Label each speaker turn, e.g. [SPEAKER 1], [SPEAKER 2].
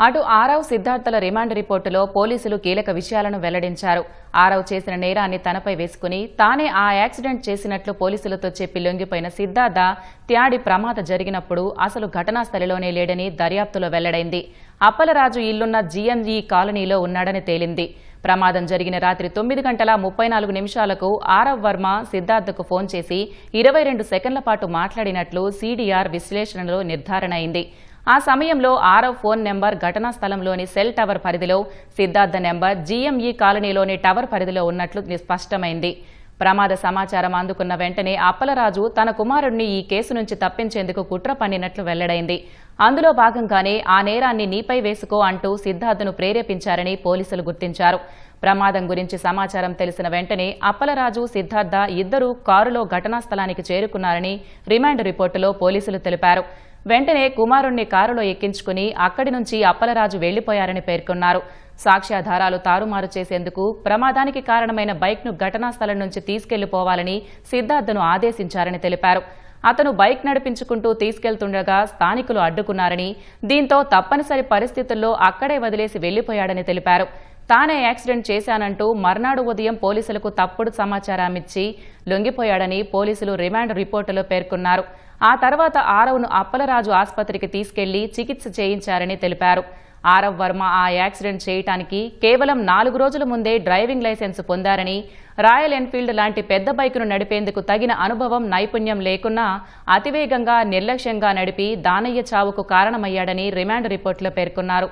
[SPEAKER 1] అటు ఆరవ్ సిద్ధార్థల రిమాండ్ రిపోర్టులో పోలీసులు కీలక విషయాలను వెల్లడించారు. ఆరవ్ చేసిన నేరాన్ని తనపై వేసుకుని తానే ఆ యాక్సిడెంట్ చేసినట్లు పోలీసులతో చెప్పి లొంగిపోయిన సిద్ధార్థ త్యాడి ప్రమాద జరిగినప్పుడు అసలు ఘటనా స్థలిలోనే లేడని దర్యాప్తులో వెల్లడైంది. అప్పలరాజు ఇల్లున్న జీఎంఈ కాలనీలో ఉన్నాడని తేలింది. ప్రమాదం జరిగిన రాత్రి 9:34 ఆరవ్ వర్మ సిద్ధార్థకు ఫోన్ చేసి 22 సెకండ్ల పాటు మాట్లాడినట్లు సీడీఆర్ విశ్లేషణలో నిర్ధారణ అయింది. ఆ సమయంలో ఆరవ్ ఫోన్ నెంబర్ ఘటనా స్థలంలోని సెల్ టవర్ పరిధిలో, సిద్ధార్థ నెంబర్ జీఎంఈ కాలనీలోని టవర్ పరిధిలో ఉన్నట్లు స్పష్టమైంది. ప్రమాద సమాచారం అందుకున్న వెంటనే అప్పలరాజు తన కుమారుడిని ఈ కేసు నుంచి తప్పించేందుకు కుట్ర పన్నినట్లు వెల్లడైంది. అందులో భాగంగానే ఆ నేరాన్ని నీపై వేసుకో అంటూ సిద్ధార్థను ప్రేరేపించారని పోలీసులు గుర్తించారు. ప్రమాదం గురించి సమాచారం తెలిసిన వెంటనే అప్పలరాజు, సిద్ధార్థ ఇద్దరూ కారులో ఘటనా స్థలానికి చేరుకున్నారని రిమాండ్ రిపోర్టులో పోలీసులు తెలిపారు. వెంటనే కుమారుణ్ణి కారులో ఎక్కించుకుని అక్కడి నుంచి అప్పలరాజు వెళ్లిపోయారని పేర్కొన్నారు. సాక్ష్యాధారాలు తారుమారు చేసేందుకు ప్రమాదానికి కారణమైన బైక్ను ఘటనా స్థలం నుంచి తీసుకెళ్లిపోవాలని సిద్ధార్థను ఆదేశించారని తెలిపారు. అతను బైక్ నడిపించుకుంటూ తీసుకెళ్తుండగా స్థానికులు అడ్డుకున్నారని, దీంతో తప్పనిసరి పరిస్థితుల్లో అక్కడే వదిలేసి వెళ్లిపోయాడని తెలిపారు. తానే యాక్సిడెంట్ చేశానంటూ మర్నాడు ఉదయం పోలీసులకు తప్పుడు సమాచారమిచ్చి లొంగిపోయాడని పోలీసులు రిమాండ్ రిపోర్టులో పేర్కొన్నారు. ఆ తర్వాత ఆరవ్ను అప్పలరాజు ఆసుపత్రికి తీసుకెళ్లి చికిత్స చేయించారని తెలిపారు. ఆరవ్ వర్మ ఆ యాక్సిడెంట్ చేయటానికి కేవలం 4 రోజుల ముందే డ్రైవింగ్ లైసెన్స్ పొందారని, రాయల్ ఎన్ఫీల్డ్ లాంటి పెద్ద బైకును నడిపేందుకు తగిన అనుభవం, నైపుణ్యం లేకున్నా అతివేగంగా, నిర్లక్ష్యంగా నడిపి దానయ్య చావుకు కారణమయ్యాడని రిమాండ్ రిపోర్టులో పేర్కొన్నారు.